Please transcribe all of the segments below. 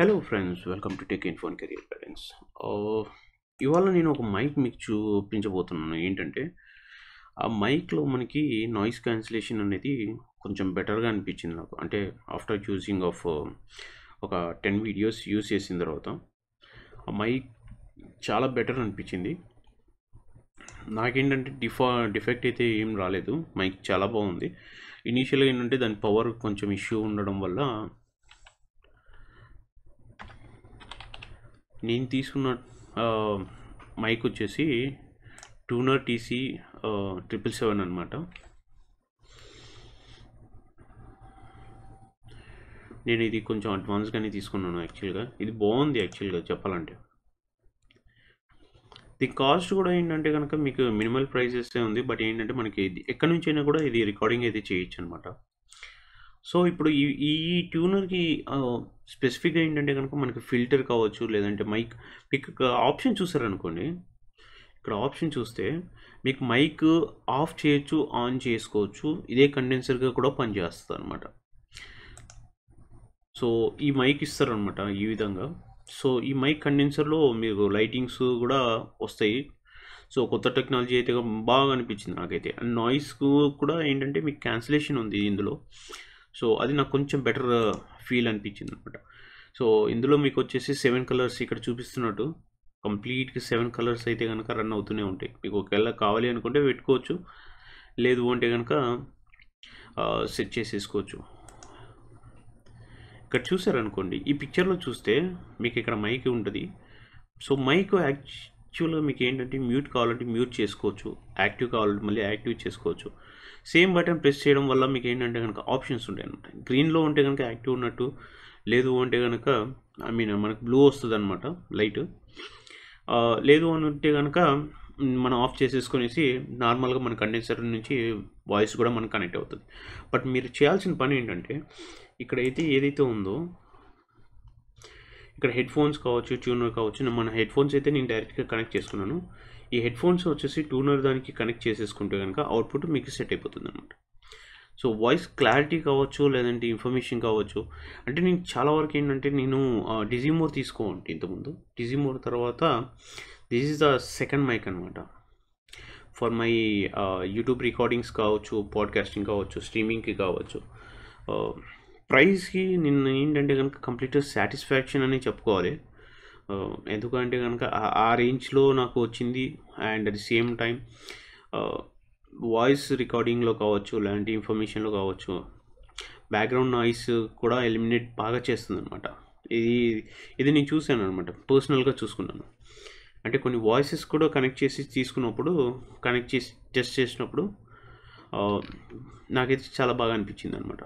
Hello friends, welcome to tech info and career guidance. ఇవాళ నేను ఒక మైక్ మీకు చూపించబోతున్నాను. ఏంటంటే ఆ మైక్లో మనకి నాయిస్ క్యాన్సిలేషన్ అనేది కొంచెం బెటర్గా అనిపించింది నాకు. అంటే ఆఫ్టర్ యూజింగ్ ఆఫ్ ఒక 10 వీడియోస్ యూజ్ చేసిన తర్వాత ఆ మైక్ చాలా బెటర్ అనిపించింది. నాకేంటంటే డిఫెక్ట్ అయితే ఏం రాలేదు. మైక్ చాలా బాగుంది. ఇనీషియల్గా ఏంటంటే దాని పవర్ కొంచెం ఇష్యూ ఉండడం వల్ల నేను తీసుకున్న మైక్ వచ్చేసి ట్యూనర్ TC 777 అనమాట. నేను ఇది కొంచెం అడ్వాన్స్గానే తీసుకున్నాను. యాక్చువల్గా ఇది బాగుంది. యాక్చువల్గా చెప్పాలంటే దీని కాస్ట్ కూడా ఏంటంటే కనుక మీకు మినిమల్ ప్రైజెస్ ఉంది. బట్ ఏంటంటే మనకి ఇది ఎక్కడి నుంచి అయినా కూడా ఇది రికార్డింగ్ అయితే చేయొచ్చు అనమాట. సో ఇప్పుడు ఈ ట్యూనర్కి స్పెసిఫిక్గా ఏంటంటే కనుక మనకి ఫిల్టర్ కావచ్చు, లేదంటే మైక్ మీకు ఆప్షన్ చూసారనుకోండి. ఇక్కడ ఆప్షన్ చూస్తే మీకు మైక్ ఆఫ్ చేయొచ్చు, ఆన్ చేసుకోవచ్చు. ఇదే కండెన్సర్గా కూడా పనిచేస్తుంది అనమాట. సో ఈ మైక్ ఇస్తారనమాట ఈ విధంగా. సో ఈ మైక్ కండెన్సర్లో మీకు లైటింగ్స్ కూడా వస్తాయి. సో కొత్త టెక్నాలజీ అయితే బాగా అనిపించింది నాకైతే. అండ్ నాయిస్ కూడా ఏంటంటే మీకు క్యాన్సిలేషన్ ఉంది ఇందులో. సో అది నాకు కొంచెం బెటర్ ఫీల్ అనిపించింది అనమాట. సో ఇందులో మీకు వచ్చేసి 7 కలర్స్ ఇక్కడ చూపిస్తున్నట్టు కంప్లీట్గా 7 కలర్స్ అయితే కనుక రన్ అవుతూనే ఉంటాయి. మీకు ఒకవేళ కావాలి అనుకుంటే పెట్టుకోవచ్చు, లేదు అంటే కనుక సెట్ చేసేసుకోవచ్చు. ఇక్కడ చూసారనుకోండి, ఈ పిక్చర్లో చూస్తే మీకు ఇక్కడ మైక్ ఉంటుంది. సో మైక్ యాక్చువల్గా మీకు ఏంటంటే మ్యూట్ కావాలంటే మ్యూట్ చేసుకోవచ్చు, యాక్టివ్ కావాలంటే మళ్ళీ యాక్టివ్ చేసుకోవచ్చు. సేమ్ బటన్ ప్రెస్ చేయడం వల్ల మీకు ఏంటంటే కనుక ఆప్షన్స్ ఉంటాయి అనమాట. గ్రీన్లో ఉంటే కనుక యాక్టివ్ ఉన్నట్టు, లేదు అంటే కనుక మనకు బ్లూ వస్తుంది అనమాట లైట్. లేదు అని ఉంటే కనుక మనం ఆఫ్ చేసేసుకునేసి నార్మల్గా మన కండెన్సర్ నుంచి వాయిస్ కూడా మనకు కనెక్ట్ అవుతుంది. బట్ మీరు చేయాల్సిన పని ఏంటంటే ఇక్కడైతే ఏదైతే ఉందో ఇక్కడ హెడ్ ఫోన్స్ కావచ్చు, ట్యూనర్ కావచ్చు. మన హెడ్ ఫోన్స్ అయితే నేను డైరెక్ట్గా కనెక్ట్ చేసుకున్నాను. ఈ హెడ్ ఫోన్స్ వచ్చేసి ట్యూనర్ దానికి కనెక్ట్ చేసేసుకుంటే కనుక అవుట్పుట్ మీకు సెట్ అయిపోతుంది అనమాట. సో వాయిస్ క్లారిటీ కావచ్చు, లేదంటే ఇన్ఫర్మేషన్ కావచ్చు. అంటే నేను చాలా వరకు ఏంటంటే నేను డిజిమోర్ తీసుకోండి ఇంతకుముందు. డిజిమోర్ తర్వాత this is the second mic అనమాట ఫర్ మై యూట్యూబ్ రికార్డింగ్స్ కావచ్చు, పాడ్కాస్టింగ్ కావచ్చు, స్ట్రీమింగ్కి కావచ్చు. ప్రైస్కి నిన్న ఏంటంటే కనుక కంప్లీట్ సాటిస్ఫాక్షన్ అని చెప్పుకోవాలి. ఎందుకంటే కనుక ఆ రేంజ్లో నాకు వచ్చింది. And at the same time voice రికార్డింగ్లో కావచ్చు, లేదంటే ఇన్ఫర్మేషన్లో కావచ్చు, బ్యాక్గ్రౌండ్ నాయిస్ కూడా ఎలిమినేట్ బాగా చేస్తుంది అనమాట. ఇది నేను చూశాను అనమాట, పర్సనల్గా చూసుకున్నాను. అంటే కొన్ని వాయిసెస్ కూడా కనెక్ట్ చేసి టెస్ట్ చేసినప్పుడు నాకైతే చాలా బాగా అనిపించింది అనమాట.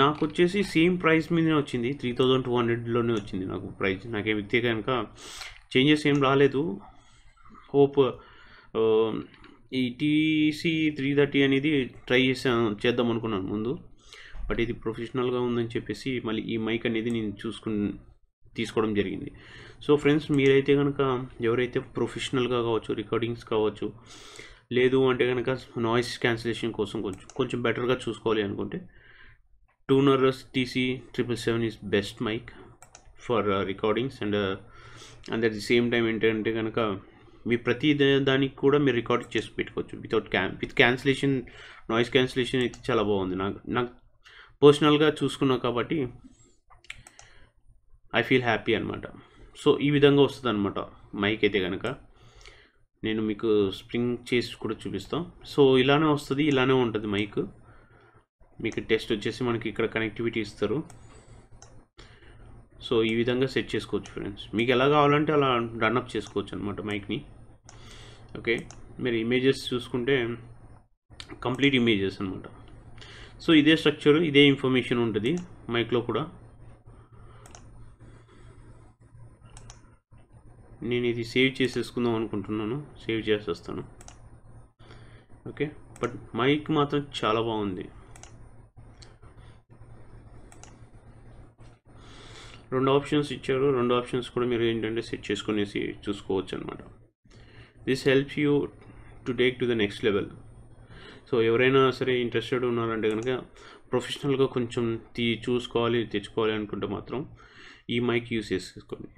నాకు వచ్చేసి సేమ్ ప్రైస్ మీదనే వచ్చింది, 3200లోనే వచ్చింది నాకు ప్రైస్. నాకే వ్యక్తి కనుక చేంజెస్ ఏం రాలేదు. హోప్ ఈ TC 330 అనేది ట్రై చేద్దాం అనుకున్నాను ముందు. బట్ ఇది ప్రొఫెషనల్గా ఉందని చెప్పేసి మళ్ళీ ఈ మైక్ అనేది నేను తీసుకోవడం జరిగింది. సో ఫ్రెండ్స్, మీరైతే కనుక ఎవరైతే ప్రొఫెషనల్గా కావచ్చు, రికార్డింగ్స్ కావచ్చు, లేదు అంటే కనుక నాయిస్ క్యాన్సిలేషన్ కోసం కొంచెం బెటర్గా చూసుకోవాలి అనుకుంటే Tonor TC 777 is best mic for recordings. And at the same time ఏంటంటే కనుక మీ ప్రతి దానికి కూడా మీరు రికార్డ్ చేసి పెట్టుకోవచ్చు విత్ క్యాన్సిలేషన్. నాయిస్ క్యాన్సిలేషన్ అయితే చాలా బాగుంది. నాకు పర్సనల్గా చూసుకున్నా కాబట్టి ఐ ఫీల్ హ్యాపీ అనమాట. సో ఈ విధంగా వస్తుంది అనమాట మైక్ అయితే కనుక. నేను మీకు స్ప్రింగ్ చేసి కూడా చూపిస్తాను. సో ఇలానే వస్తుంది, ఇలానే ఉంటుంది మైక్. మీకు టెస్ట్ వచ్చేసి మనకి ఇక్కడ కనెక్టివిటీ ఇస్తారు. సో ఈ విధంగా సెట్ చేసుకోవచ్చు ఫ్రెండ్స్. మీకు ఎలా కావాలంటే అలా రన్అప్ చేసుకోవచ్చు అనమాట మైక్ని. ఓకే, మీరు ఇమేజెస్ చూసుకుంటే కంప్లీట్ ఇమేజెస్ అనమాట. సో ఇదే స్ట్రక్చర్, ఇదే ఇన్ఫర్మేషన్ ఉంటుంది మైక్లో కూడా. నేను ఇది సేవ్ చేసేసుకుందాం అనుకుంటున్నాను, సేవ్ చేసేస్తాను. ఓకే, బట్ మైక్ మాత్రం చాలా బాగుంది. 2 ఆప్షన్స్ ఇచ్చారు. 2 ఆప్షన్స్ కూడా మీరు ఏంటంటే సెట్ చేసుకునేసి చూసుకోవచ్చు అనమాట. This helps you to take to the next level. So ఎవరైనా సరే ఇంట్రెస్టెడ్ ఉన్నారంటే కనుక ప్రొఫెషనల్గా కొంచెం చూసుకోవాలి తెచ్చుకోవాలి అనుకుంటే మాత్రం ఈ మైక్ యూస్ చేసుకోండి.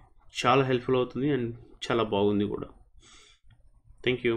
చాలా హెల్ప్ఫుల్ అవుతుంది అండ్ చాలా బాగుంది కూడా. Thank you.